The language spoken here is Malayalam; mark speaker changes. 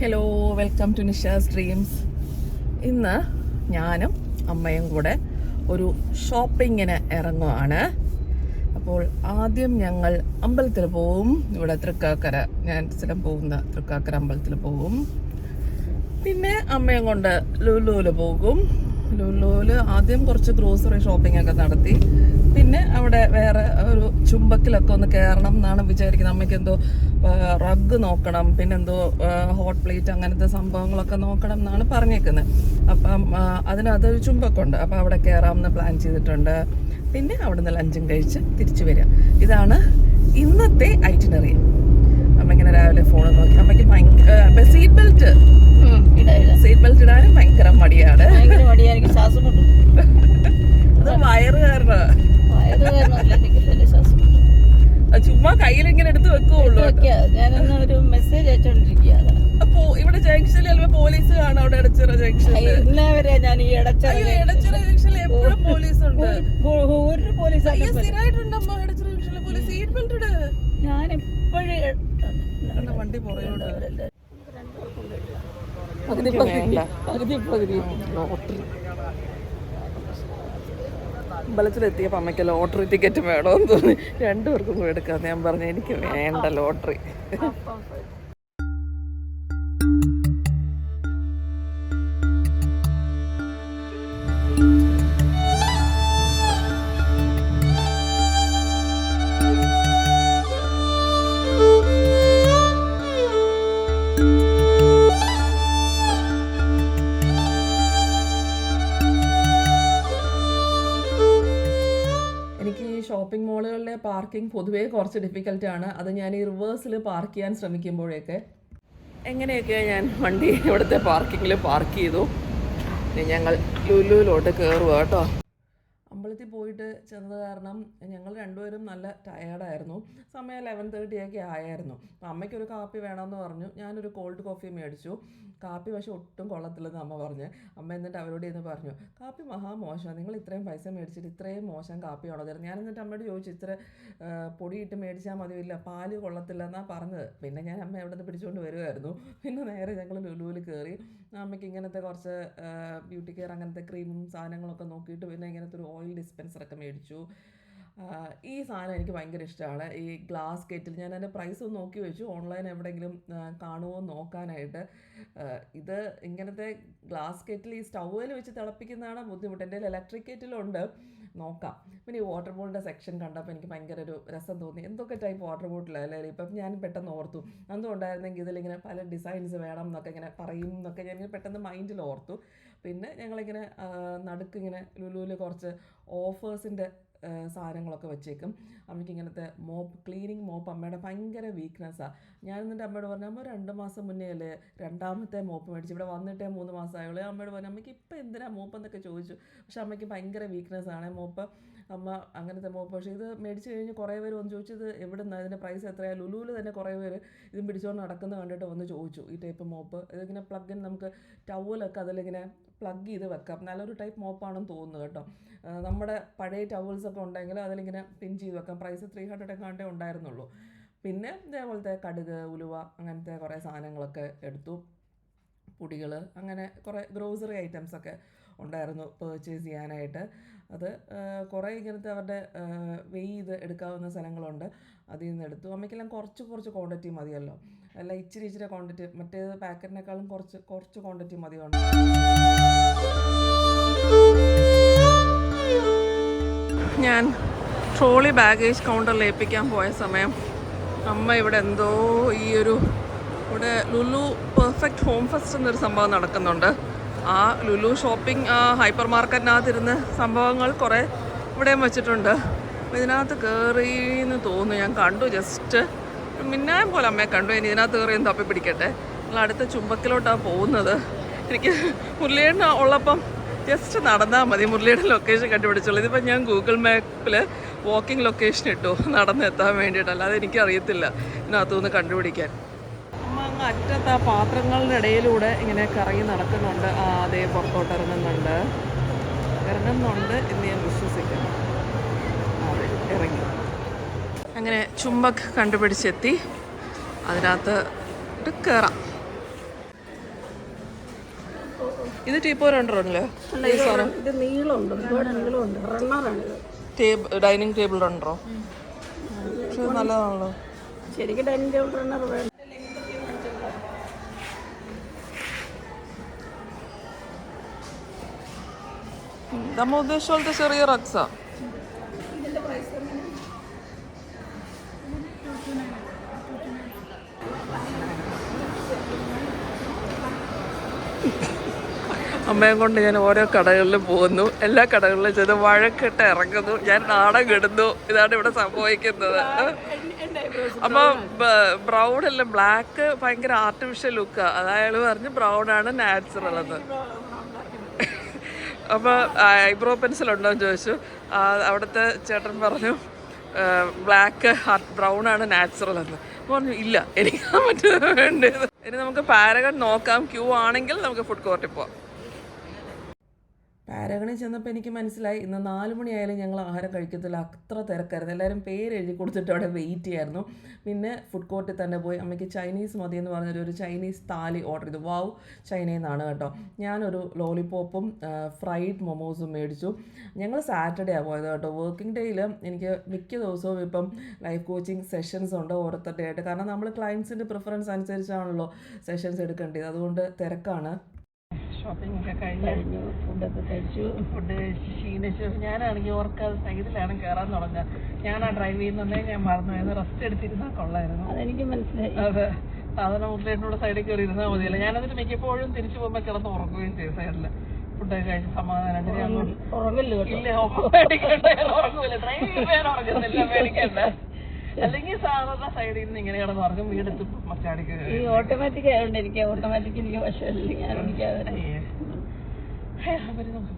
Speaker 1: Hello, welcome to Nisha's dreams. ഇന്ന് ഞാനും അമ്മയും കൂടെ ഒരു ഷോപ്പിങ്ങിന് ഇറങ്ങുവാണ്. അപ്പോൾ ആദ്യം ഞങ്ങൾ അമ്പലത്തിൽ പോവും. ഇവിടെ തൃക്കാക്കര, ഞാൻ സ്ഥലം പോകുന്ന തൃക്കാക്കര അമ്പലത്തിൽ പോകും. പിന്നെ അമ്മയും കൊണ്ട് ലുലുവിൽ പോകും. ലുലുവിൽ ആദ്യം കുറച്ച് ഗ്രോസറി ഷോപ്പിംഗ് ഒക്കെ നടത്തി. പിന്നെ അവിടെ വേറെ ഒരു ചുംബക്കിലൊക്കെ ഒന്ന് കയറണം എന്നാണ് വിചാരിക്കുന്നത്. അമ്മയ്ക്ക് എന്തോ റഗ് നോക്കണം, പിന്നെന്തോ ഹോട്ട് പ്ലേറ്റ് അങ്ങനത്തെ സംഭവങ്ങളൊക്കെ നോക്കണം എന്നാണ് പറഞ്ഞേക്കുന്നത്. അപ്പം അതിനകത്തൊരു ചുംബക്കുണ്ട്, അപ്പം അവിടെ കയറാമെന്ന് പ്ലാൻ ചെയ്തിട്ടുണ്ട്. പിന്നെ അവിടെ നിന്ന് ലഞ്ചും കഴിച്ച് തിരിച്ചു വരിക. ഇതാണ് ഇന്നത്തെ ഐറ്റിനറി. അമ്മ ഇങ്ങനെ രാവിലെ ഫോൺ നോക്കി. അമ്മയ്ക്ക് സീറ്റ് ബെൽറ്റ് ഇടാനും ഭയങ്കര മടിയാണ്. അത് വയറ് കാരണം. ചുമ്മാ കയ്യിൽ ഇങ്ങനെ എടുത്ത് വെക്കുള്ളൂ.
Speaker 2: ഞാനൊരു മെസ്സേജ് അയച്ചോണ്ടിരിക്കുകയാണ്.
Speaker 1: അപ്പൊ ഇവിടെ ജംഗ്ഷനിൽ ചിലപ്പോ പോലീസ് കാണും. അവിടെ എടച്ചിറ ജംഗ്ഷനിൽ
Speaker 2: ഞാൻ ഈ
Speaker 1: എടച്ചിറ ജംഗ്ഷനിൽ എപ്പോഴും പോലീസ് ഉണ്ട്.
Speaker 2: ഒരു പോലീസ്
Speaker 1: സ്ഥിരമായിട്ടുണ്ടമ്മ എടച്ചിറ ജംഗ്ഷനിൽ പോലീസ്. സീറ്റ് ബെൽറ്റ് ഇട്.
Speaker 2: ഞാൻ എപ്പോഴും
Speaker 1: വണ്ടി പുറകോട്ട് ലോട്ടറി. അമ്പലത്തിലെത്തിയപ്പോൾ അമ്മയ്ക്ക് ലോട്ടറി ടിക്കറ്റ് വേണമെന്ന് തോന്നി. രണ്ടുപേർക്കും കൂടെ എടുക്കാമെന്ന് ഞാൻ പറഞ്ഞു. എനിക്ക് വേണ്ട ലോട്ടറി. ഷോപ്പിംഗ് മാളുകളിലെ പാർക്കിംഗ് പൊതുവേ കുറച്ച് ഡിഫിക്കൽട്ടാണ്. അത് ഞാൻ ഈ റിവേഴ്സിൽ പാർക്ക് ചെയ്യാൻ ശ്രമിക്കുമ്പോഴൊക്കെ എങ്ങനെയൊക്കെ ഞാൻ വണ്ടി ഇവിടുത്തെ പാർക്കിങ്ങിൽ പാർക്ക് ചെയ്തു. ഇനി ഞങ്ങൾ ലുലുവിലോട്ട് കയറുക കേട്ടോ. അമ്പലത്തിൽ പോയിട്ട് ചെന്നത് കാരണം ഞങ്ങൾ രണ്ടുപേരും നല്ല ടയേർഡായിരുന്നു. സമയം 11:30 ഒക്കെ ആയായിരുന്നു. അപ്പം അമ്മയ്ക്കൊരു കാപ്പി വേണമെന്ന് പറഞ്ഞു. ഞാനൊരു കോൾഡ് കോഫി മേടിച്ചു. കാപ്പി പക്ഷെ ഒട്ടും കൊള്ളത്തില്ലെന്ന് അമ്മ പറഞ്ഞ്. അമ്മ എന്നിട്ട് അവരോട് ഇന്ന് പറഞ്ഞു, കാപ്പി മഹാമോശമാണ്, നിങ്ങൾ ഇത്രയും പൈസ മേടിച്ചിട്ട് ഇത്രയും മോശം കാപ്പിയാണോ തരുന്നത്? ഞാൻ എന്നിട്ട് അമ്മയോട് ചോദിച്ചു, ഇത്ര പൊടിയിട്ട് മേടിച്ചാൽ മതിയില്ല, പാല് കൊള്ളത്തില്ല എന്നാണ് പറഞ്ഞത്. പിന്നെ ഞാൻ അമ്മ എവിടെ നിന്ന് പിടിച്ചുകൊണ്ട് വരുമായിരുന്നു. പിന്നെ നേരെ ഞങ്ങൾ ലുലുവിൽ കയറി. അമ്മയ്ക്ക് ഇങ്ങനത്തെ കുറച്ച് ബ്യൂട്ടി കെയർ അങ്ങനത്തെ ക്രീമും സാധനങ്ങളൊക്കെ നോക്കിയിട്ട് പിന്നെ ഇങ്ങനത്തെ ഒരു ഓയിൽ ഡിസ്പെൻസറൊക്കെ മേടിച്ചു. ഈ സാധനം എനിക്ക് ഭയങ്കര ഇഷ്ടമാണ്. ഈ ഗ്ലാസ് കെറ്റിൽ ഞാൻ അതിൻ്റെ പ്രൈസ് ഒന്ന് നോക്കി വെച്ചു, ഓൺലൈൻ എവിടെയെങ്കിലും കാണുമോ നോക്കാനായിട്ട്. ഇത് ഇങ്ങനത്തെ ഗ്ലാസ് കെറ്റിൽ ഈ സ്റ്റൗവിൽ വെച്ച് തിളപ്പിക്കുന്നതാണ് ബുദ്ധിമുട്ട്. എൻ്റെ ഇലക്ട്രിക് കെറ്റിലുണ്ട്, നോക്കാം. പിന്നെ ഈ വാട്ടർ ബോട്ടിലിൻ്റെ സെക്ഷൻ കണ്ടപ്പോൾ എനിക്ക് ഭയങ്കര ഒരു രസം തോന്നി. എന്തൊക്കെ ടൈപ്പ് വാട്ടർ ബോട്ടിലല്ലേ. ഇപ്പം ഞാൻ പെട്ടെന്ന് ഓർത്തു, എന്തുകൊണ്ടായിരുന്നെങ്കിൽ ഇതിലിങ്ങനെ പല ഡിസൈൻസ് വേണം എന്നൊക്കെ ഇങ്ങനെ പറയും എന്നൊക്കെ ഞാനിങ്ങനെ പെട്ടെന്ന് മൈൻഡിൽ ഓർത്തു. പിന്നെ ഞങ്ങളിങ്ങനെ നടുക്കിങ്ങനെ ലുലുവിൽ കുറച്ച് ഓഫേഴ്സിൻ്റെ സാധനങ്ങളൊക്കെ വെച്ചേക്കും. അമ്മയ്ക്ക് ഇങ്ങനത്തെ ക്ലീനിങ് മോപ്പ് അമ്മയുടെ ഭയങ്കര വീക്ക്നെസ്സാണ്. ഞാൻ എന്നിട്ട് അമ്മയോട് പറഞ്ഞു, അമ്മ 2 മാസം മുന്നേ അല്ലേ രണ്ടാമത്തെ മോപ്പ് മേടിച്ചു, ഇവിടെ വന്നിട്ടേ 3 മാസമായുള്ളൂ. അമ്മയോട് പറഞ്ഞു, അമ്മയ്ക്ക് ഇപ്പം എന്തിനാ മോപ്പ് എന്നൊക്കെ ചോദിച്ചു. പക്ഷെ അമ്മയ്ക്ക് ഭയങ്കര വീക്ക്നെസ്സാണ് മോപ്പ്. അമ്മ അങ്ങനത്തെ മോപ്പ്. പക്ഷേ ഇത് മേടിച്ച് കഴിഞ്ഞ് കുറേ പേര് വന്ന് ചോദിച്ചു, ഇത് എവിടെ നിന്നാണ്, ഇതിൻ്റെ പ്രൈസ് എത്രയാണ്? ലുലുവിൽ തന്നെ കുറേ പേര് ഇതും പിടിച്ചുകൊണ്ട് നടക്കുന്നത് കണ്ടിട്ട് വന്ന് ചോദിച്ചു ഈ ടൈപ്പ് മോപ്പ്. ഇതിങ്ങനെ പ്ലഗിൻ നമുക്ക് ടവലൊക്കെ അതിലിങ്ങനെ പ്ലഗ് ചെയ്ത് വെക്കാം. നല്ലൊരു ടൈപ്പ് മോപ്പാണെന്ന് തോന്നുന്നു കേട്ടോ. നമ്മുടെ പഴയ ടവൽസൊക്കെ ഉണ്ടെങ്കിൽ അതിലിങ്ങനെ പിൻ ചെയ്ത് വെക്കാം. പ്രൈസ് 300 എങ്ങാണ്ടേ ഉണ്ടായിരുന്നുള്ളൂ. പിന്നെ ഇതേപോലത്തെ കടുക്, ഉലുവ അങ്ങനത്തെ കുറേ സാധനങ്ങളൊക്കെ എടുത്തു. പൊടികൾ, അങ്ങനെ കുറേ ഗ്രോസറി ഐറ്റംസൊക്കെ ഉണ്ടായിരുന്നു പർച്ചേസ് ചെയ്യാനായിട്ട്. അത് കുറേ ഇങ്ങനത്തെ അവരുടെ ചെയ്ത് എടുക്കാവുന്ന സ്ഥലങ്ങളുണ്ട്, അതിൽ നിന്ന് എടുത്തു. അമ്മയ്ക്കെല്ലാം കുറച്ച് ക്വാണ്ടിറ്റി മതിയല്ലോ, അല്ല ഇച്ചിരി ക്വാണ്ടിറ്റി, മറ്റേത് പാക്കറ്റിനേക്കാളും കുറച്ച് ക്വാണ്ടിറ്റി മതിയുണ്ട്. ഞാൻ ട്രോളി ബാഗേജ് കൗണ്ടറിൽ ഏൽപ്പിക്കാൻ പോയ സമയം അമ്മ ഇവിടെ എന്തോ ഇവിടെ ലുലു പെർഫെക്റ്റ് ഹോം ഫെസ്റ്റ് എന്നൊരു സംഭവം നടക്കുന്നുണ്ട്. ആ ലുലു ഷോപ്പിംഗ് ഹൈപ്പർ മാർക്കറ്റിനകത്തിരുന്ന് സംഭവങ്ങൾ കുറേ ഇവിടെയും വെച്ചിട്ടുണ്ട്. ഇതിനകത്ത് കയറിയെന്ന് തോന്നുന്നു. ഞാൻ കണ്ടു, ജസ്റ്റ് മിന്നായം പോലെ അമ്മയെ കണ്ടു. ഇനി ഇതിനകത്ത് കയറിയും തപ്പി പിടിക്കട്ടെ. നിങ്ങൾ അടുത്ത ചുംബക്കിലോട്ടാണ് പോകുന്നത്. എനിക്ക് മുരളിയേട്ടൻ ഉള്ളപ്പം ജസ്റ്റ് നടന്നാൽ മതി, മുരളിയുടെ ലൊക്കേഷൻ കണ്ടുപിടിച്ചോളൂ. ഇതിപ്പോൾ ഞാൻ ഗൂഗിൾ മാപ്പിൽ വാക്കിംഗ് ലൊക്കേഷൻ ഇട്ടു നടന്നെത്താൻ വേണ്ടിയിട്ട്, അല്ലാതെ എനിക്കറിയത്തില്ല ഇതിനകത്തുനിന്ന് കണ്ടുപിടിക്കാൻ. അമ്മ അങ്ങ് അറ്റത്ത് ആ പാത്രങ്ങളുടെ ഇടയിലൂടെ ഇങ്ങനെ കറങ്ങി നടക്കുന്നുണ്ട്. അതേ പുറത്തോട്ട് ഇറങ്ങുന്നുണ്ട് എന്ന് ഞാൻ വിശ്വസിക്കുന്നു. അതെ, ഇറങ്ങി. അങ്ങനെ ചുംബക് കണ്ടുപിടിച്ചെത്തി. അതിനകത്ത് കയറാം. ഇത് ടീപ്പോരണ്ടോ അല്ലേ ഈ സാധനം
Speaker 2: ഇത് നീളമുണ്ട്, ഒരുപാട് നീളമുണ്ട്. റണ്ണറാണിത്.
Speaker 1: ഡൈനിങ് ടേബിൾ ഉണ്ടോ? പക്ഷെ നല്ലതാണല്ലോ.
Speaker 2: ശരിക്കും ഡൈനിങ് ടേബിൾ റണ്ണർ വേണം.
Speaker 1: നമ്മൾ ഉദ്ദേശിച്ച പോലത്തെ ചെറിയ റക്സാ. അമ്മയും കൊണ്ട് ഞാൻ ഓരോ കടകളിൽ പോകുന്നു, എല്ലാ കടകളിലും ചെന്ന് വഴക്കിട്ട് ഇറങ്ങുന്നു, ഞാൻ നാണം കെടുന്നു. ഇതാണ് ഇവിടെ സംഭവിക്കുന്നത്. അപ്പൊ ബ്രൗൺ അല്ല, ബ്ലാക്ക് ഭയങ്കര ആർട്ടിഫിഷ്യൽ ലുക്കാ. അയാൾ പറഞ്ഞു ബ്രൗൺ ആണ് നാച്ചുറൽ എന്ന്. അപ്പോൾ ഐബ്രോ പെൻസിൽ ഉണ്ടോ എന്ന് ചോദിച്ചു. അവിടുത്തെ ചേട്ടൻ പറഞ്ഞു ബ്ലാക്ക് ബ്രൗൺ ആണ് നാച്ചുറൽ എന്ന്. പറഞ്ഞു ഇല്ല, എനിക്ക് മറ്റേത് വേണ്ടത്. ഇനി നമുക്ക് പാരഗൺ നോക്കാം. ക്യൂ ആണെങ്കിൽ നമുക്ക് ഫുഡ് കോർട്ടിൽ പോവാം. പാരഗണിൽ ചെന്നപ്പോൾ എനിക്ക് മനസ്സിലായി ഇന്ന് 4 മണിയായാലും ഞങ്ങൾ ആഹാരം കഴിക്കത്തില്ല, അത്ര തിരക്കായിരുന്നു. എല്ലാവരും പേര് എഴുതി കൊടുത്തിട്ട് അവിടെ വെയിറ്റ് ചെയ്യായിരുന്നു. പിന്നെ ഫുഡ് കോർട്ടിൽ തന്നെ പോയി അമ്മയ്ക്ക് ചൈനീസ് മതി എന്ന് പറഞ്ഞൊരു ചൈനീസ് താലി ഓർഡർ ചെയ്തു. വാവ്, ചൈനയിൽ നിന്നാണ് കേട്ടോ. ഞാനൊരു ലോലിപോപ്പും ഫ്രൈഡ് മൊമോസും മേടിച്ചു. ഞങ്ങൾ സാറ്റർഡേ ആണ് പോയത് കേട്ടോ. വർക്കിംഗ് ഡേയിൽ എനിക്ക് മിക്ക ദിവസവും ഇപ്പം ലൈഫ് കോച്ചിങ് സെഷൻസ് ഉണ്ട് ഓരോരുത്തരുടെ ആയിട്ട്. കാരണം നമ്മൾ ക്ലയൻസിൻ്റെ പ്രിഫറൻസ് അനുസരിച്ചാണല്ലോ സെഷൻസ് എടുക്കേണ്ടത്, അതുകൊണ്ട് തിരക്കാണ്. ഷോപ്പിംഗ് ഒക്കെ കഴിഞ്ഞു, ഫുഡൊക്കെ കഴിച്ചു. ഫുഡ് കഴിച്ച് ക്ഷീണിച്ചു. ഞാനാണെങ്കിൽ ഓർക്കാതെ സൈഡിലാണ് കയറാൻ തുടങ്ങുക. ഞാനാ ഡ്രൈവ് ചെയ്യുന്നുണ്ടേ ഞാൻ മറന്നു. റെസ്റ്റ് എടുത്തിരുന്നാൽ കൊള്ളായിരുന്നു.
Speaker 2: അതെനിക്ക് മനസ്സിലായി.
Speaker 1: അതെ, സാധാരണ മുട്ടിലേട്ടിനോട് സൈഡിൽ കയറി ഇരുന്നാൽ മതിയല്ലോ. ഞാനതിന് മിക്കപ്പോഴും തിരിച്ചു പോകുമ്പോൾ കിടന്ന് ഉറങ്ങുകയും ചെയ്തു സൈഡിൽ. ഫുഡൊക്കെ കഴിച്ച് സമാധാനം.
Speaker 2: ഉറങ്ങല്ലോ?
Speaker 1: ഇല്ല, ഉറങ്ങൂല. ഡ്രൈവ് ചെയ്യുമ്പോൾ ഞാൻ ഉറങ്ങുന്നില്ല, മേടിക്കണ്ട. അല്ലെങ്കിൽ സാധാരണ സൈഡിൽ നിന്ന് ഇങ്ങനെ കിടന്ന് ഉറങ്ങും. വീടെത്തി മച്ചാടിക്ക്.
Speaker 2: ഈ ഓട്ടോമാറ്റിക് ആയതുകൊണ്ട് എനിക്ക് ഓട്ടോമാറ്റിക് എനിക്ക് വശമില്ല, ഞാൻ ഓടിക്കാതെ.
Speaker 1: നമുക്ക്